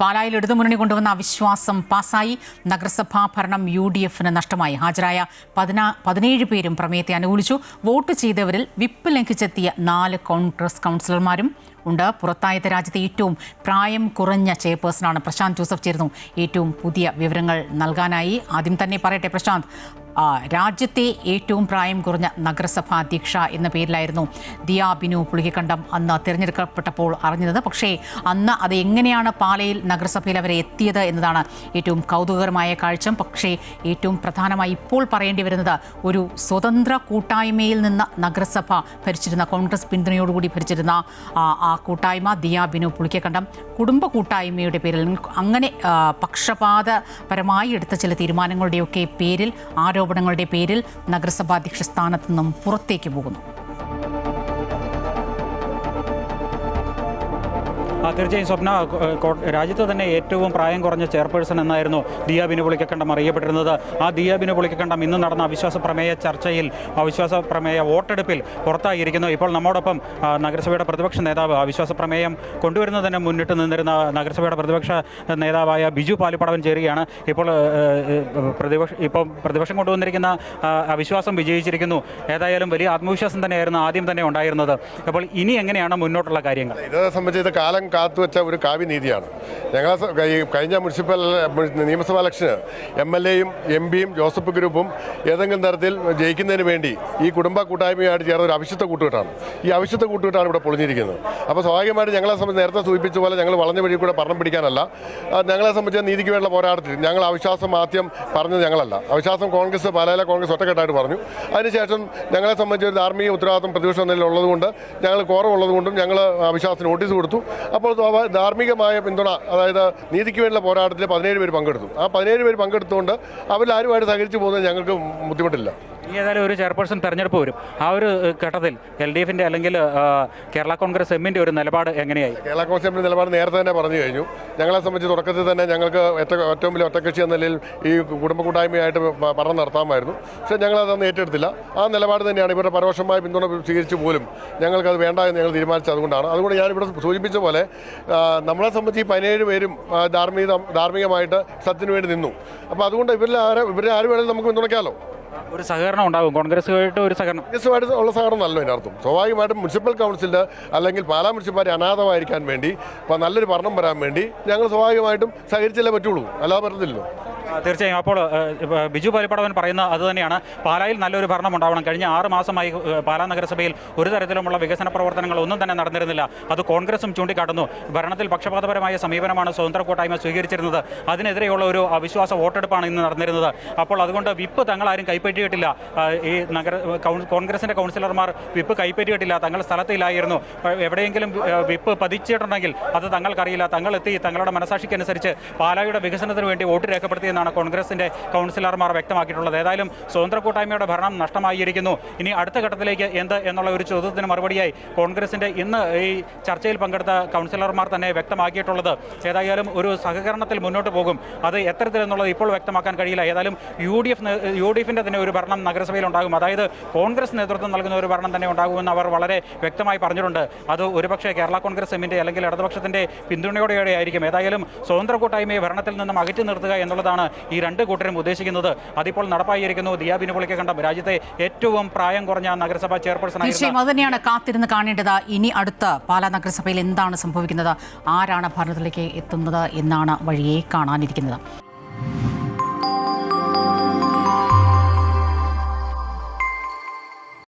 പാലായിൽ ഇടതുമുന്നണി കൊണ്ടുവന്ന അവിശ്വാസം പാസായി. നഗരസഭാ ഭരണം UDFന് നഷ്ടമായി. ഹാജരായ 17 പേരും പ്രമേയത്തെ അനുകൂലിച്ചു. വോട്ട് ചെയ്തവരിൽ വിപ്പ് ലംഘിച്ചെത്തിയ 4 കോൺഗ്രസ് കൗൺസിലർമാരും ഉണ്ട്. പുറത്തായത് രാജ്യത്തെ ഏറ്റവും പ്രായം കുറഞ്ഞ ചെയർപേഴ്സണാണ്. പ്രശാന്ത് ജോസഫ് ചേർന്നു ഏറ്റവും പുതിയ വിവരങ്ങൾ നൽകാനായി. ആദ്യം തന്നെ പറയട്ടെ പ്രശാന്ത്, രാജ്യത്തെ ഏറ്റവും പ്രായം കുറഞ്ഞ നഗരസഭാ അധ്യക്ഷ എന്ന പേരിലായിരുന്നു ദിയ ബിനു പുളിക്കക്കണ്ടം അന്ന് തിരഞ്ഞെടുക്കപ്പെട്ടപ്പോൾ അറിഞ്ഞത്. പക്ഷേ അന്ന് അത് എങ്ങനെയാണ് പാലയിൽ നഗരസഭയിൽ അവരെ എത്തിയത് എന്നതാണ് ഏറ്റവും കൗതുകകരമായ കാഴ്ച. പക്ഷേ ഏറ്റവും പ്രധാനമായി ഇപ്പോൾ പറയേണ്ടി വരുന്നത് ഒരു സ്വതന്ത്ര കൂട്ടായ്മയിൽ നിന്ന് നഗരസഭ ഭരിച്ചിരുന്ന, കോൺഗ്രസ് പിന്തുണയോടുകൂടി ഭരിച്ചിരുന്ന ആ കൂട്ടായ്മ ദിയ ബിനു പുളിക്കക്കണ്ടം കുടുംബ കൂട്ടായ്മയുടെ പേരിൽ അങ്ങനെ പക്ഷപാതപരമായി എടുത്ത ചില തീരുമാനങ്ങളുടെയൊക്കെ പേരിൽ, ആരോപണങ്ങളുടെ പേരിൽ നഗരസഭാധ്യക്ഷ സ്ഥാനത്ത് നിന്നും പുറത്തേക്ക് പോകുന്നു. തീർച്ചയായും സ്വപ്ന, രാജ്യത്ത് തന്നെ ഏറ്റവും പ്രായം കുറഞ്ഞ ചെയർപേഴ്സൺ എന്നായിരുന്നു ദിയ ബിനു പുളിക്കക്കണ്ടം അറിയപ്പെട്ടിരുന്നത്. ആ ദിയ ബിനു പുളിക്കക്കണ്ടം ഇന്ന് നടന്ന അവിശ്വാസ പ്രമേയ ചർച്ചയിൽ, അവിശ്വാസ പ്രമേയ വോട്ടെടുപ്പിൽ പുറത്തായിരിക്കുന്നു. ഇപ്പോൾ നമ്മോടൊപ്പം നഗരസഭയുടെ പ്രതിപക്ഷ നേതാവ്, അവിശ്വാസ പ്രമേയം കൊണ്ടുവരുന്നതിന് മുന്നിട്ട് നിന്നിരുന്ന നഗരസഭയുടെ പ്രതിപക്ഷ നേതാവായ ബിജു പാലിപ്പടവൻ ചേരുകയാണ്. ഇപ്പോൾ പ്രതിപക്ഷം കൊണ്ടുവന്നിരിക്കുന്ന അവിശ്വാസം വിജയിച്ചിരിക്കുന്നു. ഏതായാലും വലിയ ആത്മവിശ്വാസം തന്നെയായിരുന്നു ആദ്യം തന്നെ ഉണ്ടായിരുന്നത്. അപ്പോൾ ഇനി എങ്ങനെയാണ് മുന്നോട്ടുള്ള കാര്യങ്ങൾ? ഇതിനെ സംബന്ധിച്ച് കാലം കാത്തുവെച്ച ഒരു കാവ്യനീതിയാണ്. ഞങ്ങൾ കഴിഞ്ഞ നിയമസഭാ ഇലക്ഷന് MLAയും MP-യും ജോസഫ് ഗ്രൂപ്പും ഏതെങ്കിലും തരത്തിൽ ജയിക്കുന്നതിന് വേണ്ടി ഈ കുടുംബ കൂട്ടായ്മയായിട്ട് ചേർന്ന ഒരു അവിശുദ്ധ കൂട്ടുകെട്ടാണ്. ഈ അവിശുദ്ധ കൂട്ടുകെട്ടാണ് ഇവിടെ പൊളിഞ്ഞിരിക്കുന്നത്. അപ്പോൾ സ്വാഭാവികമായിട്ട് ഞങ്ങളെ സംബന്ധിച്ച് നേരത്തെ സൂചിപ്പിച്ച പോലെ ഞങ്ങൾ വളഞ്ഞ വഴി കൂടെ ഭരണം പിടിക്കാനല്ല, ഞങ്ങളെ സംബന്ധിച്ച് നീതിക്ക് വേണ്ട പോരാട്ടത്തിൽ ഞങ്ങൾ അവിശ്വാസം ആദ്യം പറഞ്ഞത് ഞങ്ങളല്ല. അവിശ്വാസം കോൺഗ്രസ്, പാലായിലെ കോൺഗ്രസ് ഒറ്റക്കെട്ടായിട്ട് പറഞ്ഞു. അതിനുശേഷം ഞങ്ങളെ സംബന്ധിച്ച് ഒരു ധാർമ്മിക ഉത്തരവാദിത്വം പ്രതിപക്ഷ നിലയിൽ ഉള്ളതുകൊണ്ട്, ഞങ്ങൾ കോറമുള്ളതുകൊണ്ടും ഞങ്ങൾ അവിശ്വാസത്തിന് നോട്ടീസ് കൊടുത്തു. അപ്പോൾ ധാർമ്മികമായ പിന്തുണ, അതായത് നീതിക്ക് വേണ്ടിയുള്ള പോരാട്ടത്തിൽ 17 പേര് പങ്കെടുത്തു. ആ 17 പേര് പങ്കെടുത്തുകൊണ്ട് അവരാരുമായിട്ട് സഹകരിച്ചു പോകുന്നത് ഞങ്ങൾക്ക് ബുദ്ധിമുട്ടില്ല. ഏതായാലും ഒരു ചെയർപേഴ്സൺ തെരഞ്ഞെടുപ്പ് വരും. ആ ഒരു ഘട്ടത്തിൽ LDFിൻ്റെ അല്ലെങ്കിൽ കേരള കോൺഗ്രസ് എമ്മിൻ്റെ ഒരു നിലപാട് എങ്ങനെയായി? കേരള കോൺഗ്രസ് എമ്മിൻ്റെ നിലപാട് നേരത്തെ തന്നെ പറഞ്ഞു കഴിഞ്ഞു. ഞങ്ങളെ സംബന്ധിച്ച് തുടക്കത്തിൽ തന്നെ ഞങ്ങൾക്ക് ഏറ്റവും വലിയ ഒറ്റക്കക്ഷി എന്ന നിലയിൽ ഈ കുടുംബ കൂട്ടായ്മയായിട്ട് ഭരണം നടത്താമായിരുന്നു. പക്ഷേ ഞങ്ങളതൊന്നും ഏറ്റെടുത്തില്ല. ആ നിലപാട് തന്നെയാണ് ഇവരുടെ പരോക്ഷമായ പിന്തുണ സ്വീകരിച്ചു പോലും ഞങ്ങൾക്കത് വേണ്ട എന്ന് ഞങ്ങൾ തീരുമാനിച്ചത്. അതുകൊണ്ട് ഞാനിവിടെ സൂചിപ്പിച്ച പോലെ നമ്മളെ സംബന്ധിച്ച് ഈ 17 പേരും ധാർമ്മികമായിട്ട് സത്യത്തിന് വേണ്ടി നിന്നു. അപ്പോൾ അതുകൊണ്ട് ഇവരെ ആര് വേണമെങ്കിലും നമുക്ക് പിന്തുണയ്ക്കാമല്ലോ. ഒരു സഹകരണം ഉണ്ടാകും കോൺഗ്രസുമായിട്ട്. ഒരു സഹകരണം, കോൺഗ്രസുമായിട്ട് ഉള്ള സഹകരണം നല്ല അതിനർത്ഥം. സ്വാഭാവികമായിട്ടും മുനിസിപ്പൽ കൗൺസിലിൻ്റെ അല്ലെങ്കിൽ പാലാ മുനിസിപ്പാലിറ്റി അനാഥമായിരിക്കാൻ വേണ്ടി, അപ്പോൾ നല്ലൊരു ഭരണം വരാൻ വേണ്ടി ഞങ്ങൾ സ്വാഭാവികമായിട്ടും സഹകരിച്ചല്ലേ പറ്റുള്ളൂ, അല്ലാതെ പറ്റത്തില്ലല്ലോ. തീർച്ചയായും. അപ്പോൾ ബിജു പാലിപ്പടവൻ പറയുന്ന അത് തന്നെയാണ്. പാലായിൽ നല്ലൊരു ഭരണം ഉണ്ടാവണം. കഴിഞ്ഞ 6 മാസമായി പാലാ നഗരസഭയിൽ ഒരു തരത്തിലുമുള്ള വികസന പ്രവർത്തനങ്ങൾ ഒന്നും തന്നെ നടന്നിരുന്നില്ല. അത് കോൺഗ്രസും ചൂണ്ടിക്കാട്ടുന്നു. ഭരണത്തിൽ പക്ഷപാതപരമായ സമീപനമാണ് സ്വതന്ത്ര കൂട്ടായ്മ സ്വീകരിച്ചിരുന്നത്. അതിനെതിരെയുള്ള ഒരു അവിശ്വാസ വോട്ടെടുപ്പാണ് ഇന്ന് നടന്നിരുന്നത്. അപ്പോൾ അതുകൊണ്ട് വിപ്പ് തങ്ങളാരും കൈപ്പറ്റിയിട്ടില്ല. ഈ കോൺഗ്രസിൻ്റെ കൗൺസിലർമാർ വിപ്പ് കൈപ്പറ്റിയിട്ടില്ല. തങ്ങൾ സ്ഥലത്തില്ലായിരുന്നു. എവിടെയെങ്കിലും വിപ്പ് പതിച്ചിട്ടുണ്ടെങ്കിൽ അത് തങ്ങൾക്കറിയില്ല. തങ്ങളെത്തി തങ്ങളുടെ മനസാക്ഷിക്കനുസരിച്ച് പാലായുടെ വികസനത്തിന് വേണ്ടി വോട്ട് രേഖപ്പെടുത്തിയെന്നാണ് കോൺഗ്രസിൻ്റെ കൗൺസിലർമാർ വ്യക്തമാക്കിയിട്ടുള്ളത്. ഏതായാലും സ്വതന്ത്ര കൂട്ടായ്മയുടെ ഭരണം നഷ്ടമായിരിക്കുന്നു. ഇനി അടുത്ത ഘട്ടത്തിലേക്ക് എന്ത് എന്നുള്ള ഒരു ചോദ്യത്തിന് മറുപടിയായി കോൺഗ്രസിൻ്റെ ഇന്ന് ഈ ചർച്ചയിൽ പങ്കെടുത്ത കൗൺസിലർമാർ തന്നെ വ്യക്തമാക്കിയിട്ടുള്ളത് ഏതായാലും ഒരു സഹകരണത്തിൽ മുന്നോട്ട് പോകും. അത് എത്തരത്തിലെന്നുള്ളത് ഇപ്പോൾ വ്യക്തമാക്കാൻ കഴിയില്ല. ഏതായാലും UDFിൻ്റെ തന്നെ ഒരു ഭരണം നഗരസഭയിൽ ഉണ്ടാകും. അതായത് കോൺഗ്രസ് നേതൃത്വം നൽകുന്ന ഒരു ഭരണം തന്നെ ഉണ്ടാകുമെന്ന് അവർ വളരെ വ്യക്തമായി പറഞ്ഞിട്ടുണ്ട്. അത് ഒരുപക്ഷെ കേരള കോൺഗ്രസ് എമ്മിൻ്റെ അല്ലെങ്കിൽ ഇടതുപക്ഷത്തിൻ്റെ പിന്തുണയോടെ ആയിരിക്കും. ഏതായാലും സ്വതന്ത്ര കൂട്ടായ്മയെ ഭരണത്തിൽ നിന്നും അകറ്റി നിർത്തുക എന്നുള്ളതാണ് ഈ 2 കൂട്ടരും ഉദ്ദേശിക്കുന്നത്. അതിപ്പോൾ നടപ്പായിരിക്കുന്നു. ദിയ ബിനു പുളിക്കക്കണ്ടം രാജ്യത്തെ ഏറ്റവും പ്രായം കുറഞ്ഞ നഗരസഭാ ചെയർപേഴ്സൺ. തീർച്ചയായും അത് തന്നെയാണ് കാത്തിരുന്ന് കാണേണ്ടത്. ഇനി അടുത്ത പാലാ നഗരസഭയിൽ എന്താണ് സംഭവിക്കുന്നത്, ആരാണ് ഭരണത്തിലേക്ക് എത്തുന്നത് എന്നാണ് വഴിയെ കാണാനിരിക്കുന്നത്.